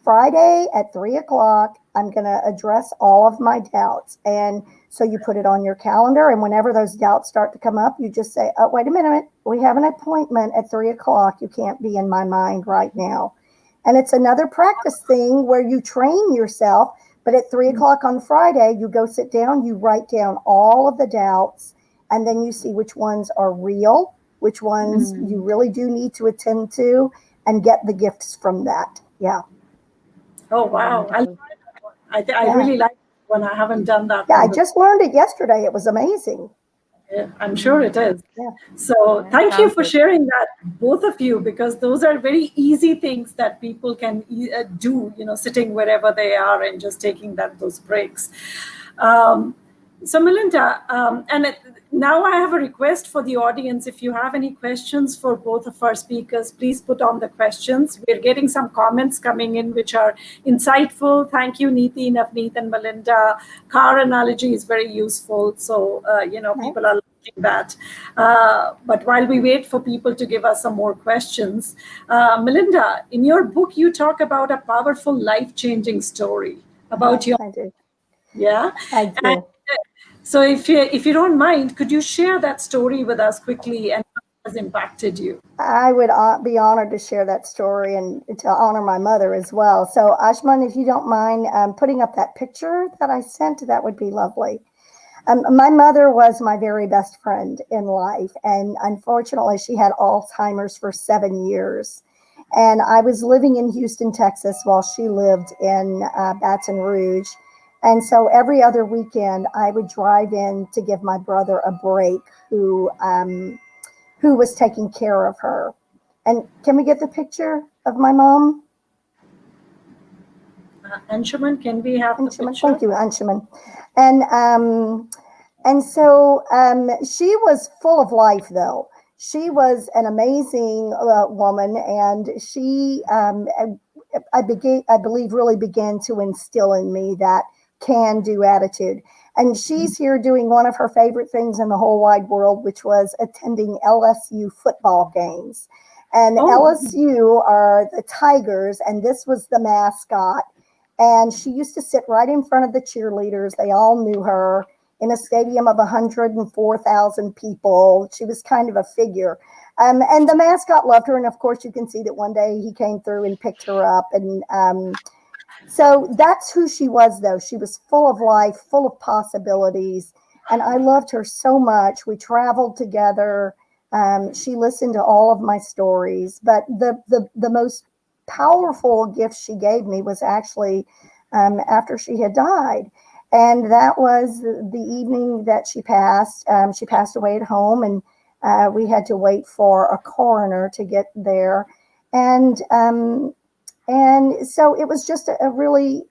Friday at 3:00, I'm going to address all of my doubts. And so you put it on your calendar, and whenever those doubts start to come up, you just say, oh, wait a minute, we have an appointment at 3:00. You can't be in my mind right now. And it's another practice thing where you train yourself, but at 3:00 on Friday, you go sit down, you write down all of the doubts, and then you see which ones are real, which ones you really do need to attend to, and get the gifts from that. Yeah. Oh, wow. I really like that one. I haven't done that. Yeah, I just learned it yesterday. It was amazing. Yeah, I'm sure it is. Yeah. So thank you for sharing that, both of you, because those are very easy things that people can do, sitting wherever they are and just taking those breaks. So Melinda, now I have a request for the audience. If you have any questions for both of our speakers, please put on the questions. We're getting some comments coming in which are insightful. Thank you, Neeti, Navneet, and Melinda. Car analogy is very useful. So, people are liking that. But while we wait for people to give us some more questions, Melinda, in your book, you talk about a powerful life-changing story about your... I do. Yeah. I do. And, so if you don't mind, could you share that story with us quickly and how it has impacted you? I would be honored to share that story and to honor my mother as well. So Ashman, if you don't mind putting up that picture that I sent, that would be lovely. My mother was my very best friend in life. And unfortunately, she had Alzheimer's for 7 years. And I was living in Houston, Texas, while she lived in Baton Rouge. And so every other weekend, I would drive in to give my brother a break, who was taking care of her. And can we get the picture of my mom? Anshuman, can we have the picture? Thank you, Anshuman. And so she was full of life, though. She was an amazing woman, and she, I believe, really began to instill in me that can-do attitude. And she's here doing one of her favorite things in the whole wide world, which was attending LSU football games. And LSU are the Tigers, and this was the mascot. And she used to sit right in front of the cheerleaders. They all knew her in a stadium of 104,000 people. She was kind of a figure. And the mascot loved her. And of course, you can see that one day he came through and picked her up. And so that's who she was, though. She was full of life, full of possibilities. And I loved her so much. We traveled together. She listened to all of my stories. But the most powerful gift she gave me was actually after she had died. And that was the evening that she passed. She passed away at home, and we had to wait for a coroner to get there. And so it was just a really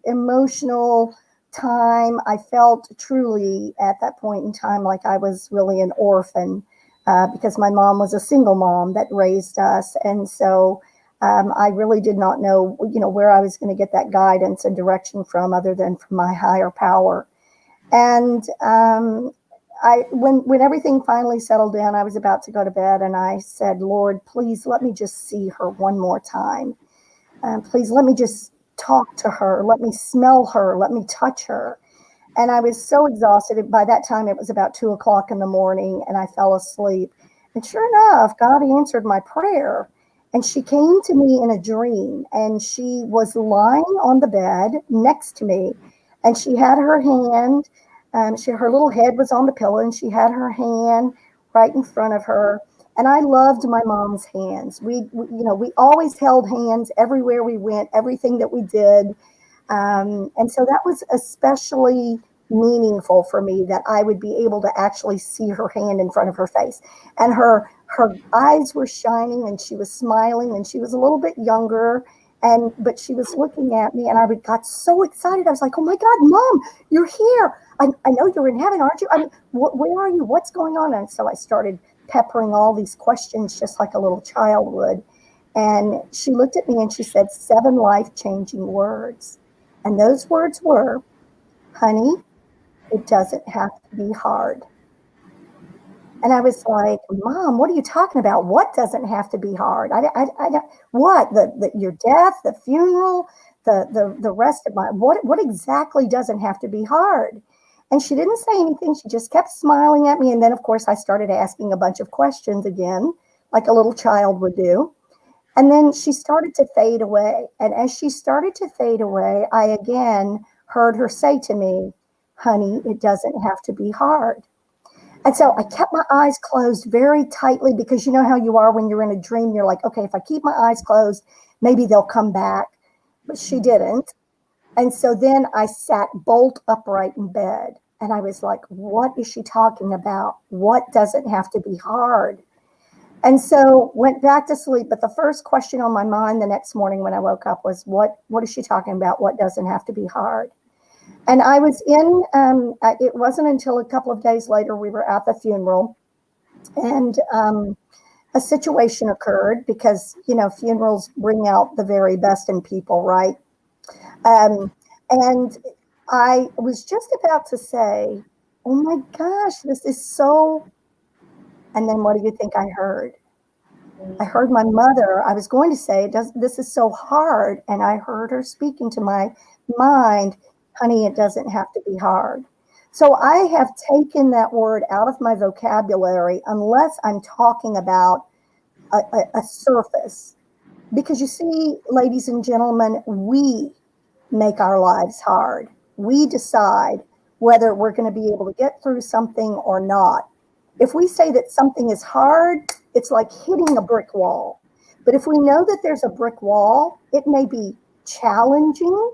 emotional time. I felt truly at that point in time like I was really an orphan because my mom was a single mom that raised us. And so I really did not know, where I was going to get that guidance and direction from other than from my higher power. And when everything finally settled down, I was about to go to bed, and I said, Lord, please let me just see her one more time. Please let me just talk to her. Let me smell her. Let me touch her. And I was so exhausted. By that time, it was about 2:00 in the morning, and I fell asleep. And sure enough, God answered my prayer. And she came to me in a dream, and she was lying on the bed next to me, and she had her hand, her little head was on the pillow, and she had her hand right in front of her. And I loved my mom's hands. We always held hands everywhere we went, everything that we did. And so that was especially meaningful for me, that I would be able to actually see her hand in front of her face. And her eyes were shining, and she was smiling, and she was a little bit younger, but she was looking at me, and I got so excited. I was like, oh my God, Mom, you're here. I know you're in heaven, aren't you? Where are you? What's going on? And so I started peppering all these questions just like a little child would. And she looked at me and she said 7 life-changing words. And those words were, honey, it doesn't have to be hard. And I was like, Mom, what are you talking about? What doesn't have to be hard? What? Your death, the funeral, the rest of what exactly doesn't have to be hard? And she didn't say anything. She just kept smiling at me. And then, of course, I started asking a bunch of questions again, like a little child would do. And then she started to fade away. And as she started to fade away, I again heard her say to me, honey, it doesn't have to be hard. And so I kept my eyes closed very tightly, because you know how you are when you're in a dream. You're like, okay, if I keep my eyes closed, maybe they'll come back. But she didn't. And so then I sat bolt upright in bed, and I was like, what is she talking about? What doesn't have to be hard? And so went back to sleep. But the first question on my mind the next morning when I woke up was, what is she talking about? What doesn't have to be hard? And I was it wasn't until a couple of days later, we were at the funeral, and a situation occurred, because, funerals bring out the very best in people, right? And I was just about to say, oh my gosh, this is so, and then what do you think I heard? I heard my mother. I was going to say, this is so hard. And I heard her speaking to my mind, honey, it doesn't have to be hard. So I have taken that word out of my vocabulary unless I'm talking about a surface. Because you see, ladies and gentlemen, we make our lives hard. We decide whether we're going to be able to get through something or not. If we say that something is hard, it's like hitting a brick wall. But if we know that there's a brick wall, it may be challenging,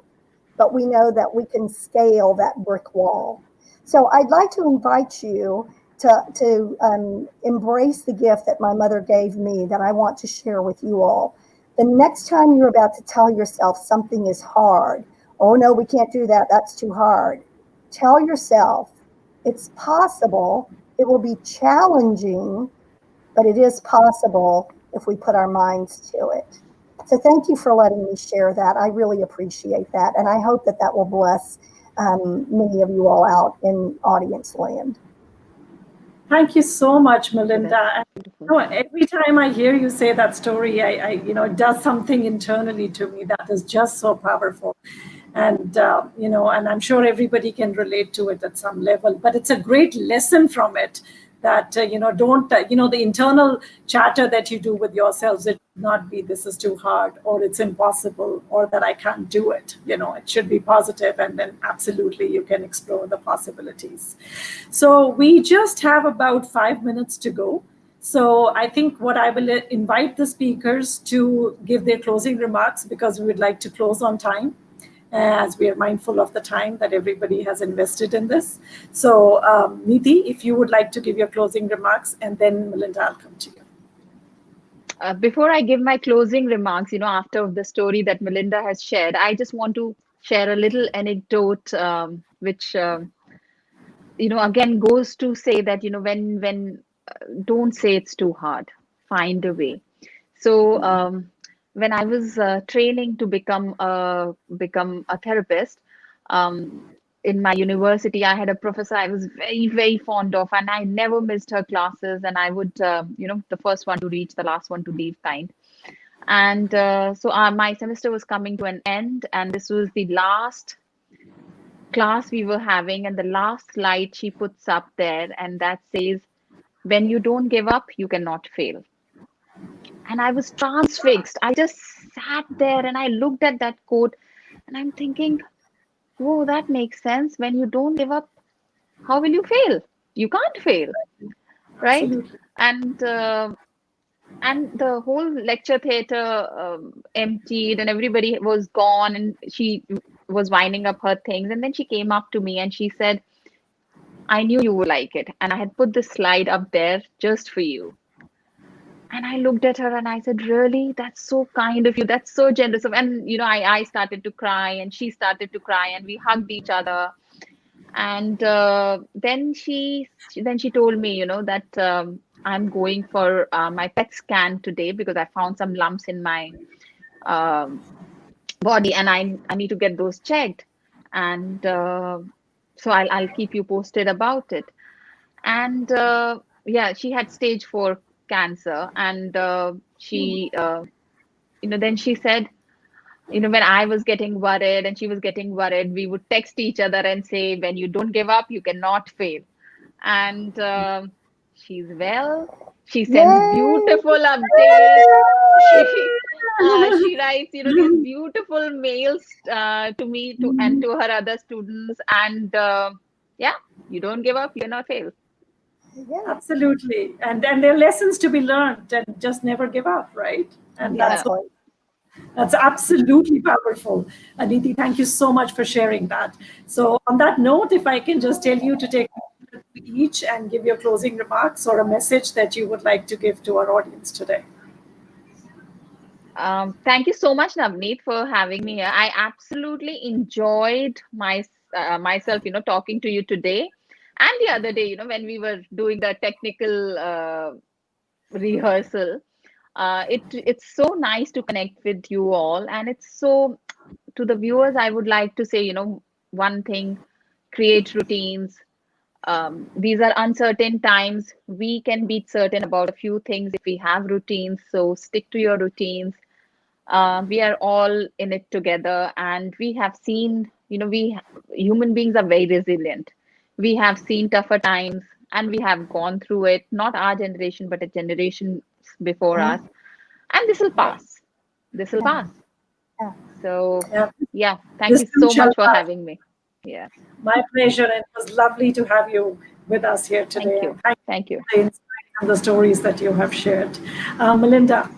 but we know that we can scale that brick wall. So I'd like to invite you to embrace the gift that my mother gave me, that I want to share with you all. The next time you're about to tell yourself something is hard, oh no, we can't do that, that's too hard. Tell yourself it's possible. It will be challenging, but it is possible if we put our minds to it. So thank you for letting me share that. I really appreciate that. And I hope that that will bless many of you all out in audience land. Thank you so much, Melinda. And, Beautiful. you know, every time I hear you say that story, it does something internally to me that is just so powerful. And, and I'm sure everybody can relate to it at some level, but it's a great lesson from it that, don't, the internal chatter that you do with yourselves, it should not be, this is too hard, or it's impossible, or that I can't do it. It should be positive, and then absolutely you can explore the possibilities. So we just have about 5 minutes to go. So I think what I will invite the speakers to give their closing remarks, because we would like to close on time, as we are mindful of the time that everybody has invested in this. So Nidhi, if you would like to give your closing remarks, and then Melinda, I'll come to you. Before I give my closing remarks, after the story that Melinda has shared, I just want to share a little anecdote, which, again goes to say that, when don't say it's too hard, find a way. So when I was training to become a therapist, in my university, I had a professor I was very, very fond of, and I never missed her classes. And I would, the first one to reach, the last one to leave kind. And so my semester was coming to an end, and this was the last class we were having, and the last slide she puts up there, and that says, when you don't give up, you cannot fail. And I was transfixed. I just sat there and I looked at that quote, and I'm thinking, whoa, that makes sense. When you don't give up, how will you fail? You can't fail, right? Absolutely. And the whole lecture theater emptied, and everybody was gone, and she was winding up her things. And then she came up to me and she said, I knew you would like it, and I had put this slide up there just for you. And I looked at her and I said, really? That's so kind of you. That's so generous of, and I started to cry, and she started to cry, and we hugged each other. And then she told me, that I'm going for my PET scan today, because I found some lumps in my body, and I need to get those checked. And so I'll keep you posted about it. And yeah, she had stage 4 cancer, and she then she said, when I was getting worried and she was getting worried, we would text each other and say, when you don't give up, you cannot fail. And she's well. She sends Yay! beautiful updates. She writes, these beautiful mails to me and to her other students. And yeah, you don't give up, you cannot fail. Yeah. Absolutely. And there are lessons to be learned, and just never give up, right? And that's absolutely powerful. Aditi, thank you so much for sharing that. So on that note, if I can just tell you to take each and give your closing remarks or a message that you would like to give to our audience today. Thank you so much, Navneet, for having me here. I absolutely enjoyed myself, talking to you today. And the other day, when we were doing the technical rehearsal, it's so nice to connect with you all. And it's so, to the viewers, I would like to say, one thing, create routines. These are uncertain times. We can be certain about a few things if we have routines. So stick to your routines. We are all in it together, and we have seen, human beings are very resilient. We have seen tougher times, and we have gone through it, not our generation, but a generation before us. And this will pass. This will pass. Yeah. So, yeah, thank This you so shall much for pass. having me. Yeah. My pleasure. And it was lovely to have you with us here today. Thank you. And Thank you. for the insight and the stories that you have shared. Melinda,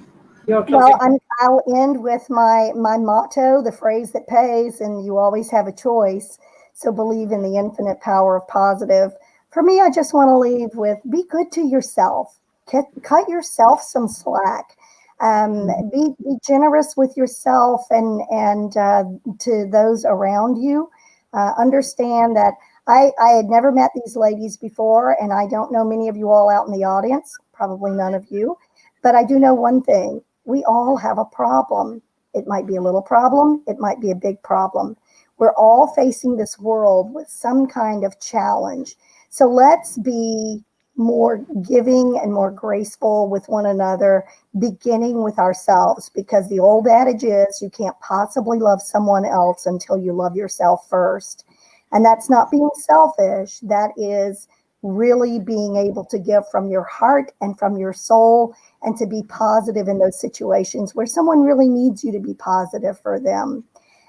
your closing. Well, I'll end with my motto, the phrase that pays, and you always have a choice. So believe in the infinite power of positive. For me, I just want to leave with, be good to yourself. Cut yourself some slack. Be generous with yourself and to those around you. Understand that I had never met these ladies before, and I don't know many of you all out in the audience, probably none of you, but I do know one thing. We all have a problem. It might be a little problem. It might be a big problem. We're all facing this world with some kind of challenge. So let's be more giving and more graceful with one another, beginning with ourselves, because the old adage is you can't possibly love someone else until you love yourself first. And that's not being selfish. That is really being able to give from your heart and from your soul, and to be positive in those situations where someone really needs you to be positive for them.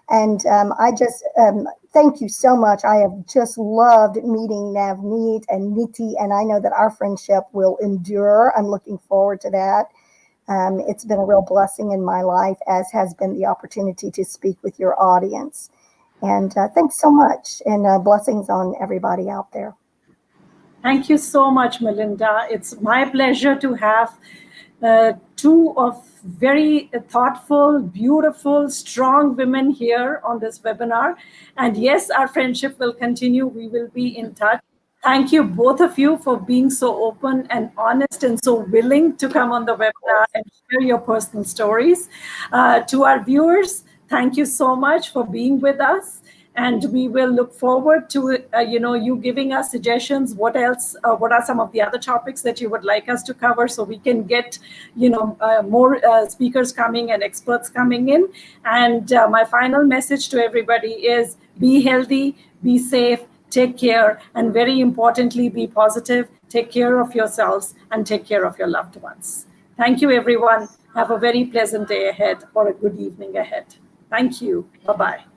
And I just thank you so much. I have just loved meeting Navneet and Niti, and I know that our friendship will endure. I'm looking forward to that. It's been a real blessing in my life, as has been the opportunity to speak with your audience. And thanks so much, and blessings on everybody out there. Thank you so much, Melinda. It's my pleasure to have two of very thoughtful, beautiful, strong women here on this webinar. And yes, our friendship will continue. We will be in touch. Thank you, both of you, for being so open and honest and so willing to come on the webinar and share your personal stories. To our viewers, thank you so much for being with us. And we will look forward to you giving us suggestions. What else? What are some of the other topics that you would like us to cover, so we can get more speakers coming and experts coming in. And my final message to everybody is: be healthy, be safe, take care, and very importantly, be positive. Take care of yourselves and take care of your loved ones. Thank you, everyone. Have a very pleasant day ahead or a good evening ahead. Thank you. Bye-bye.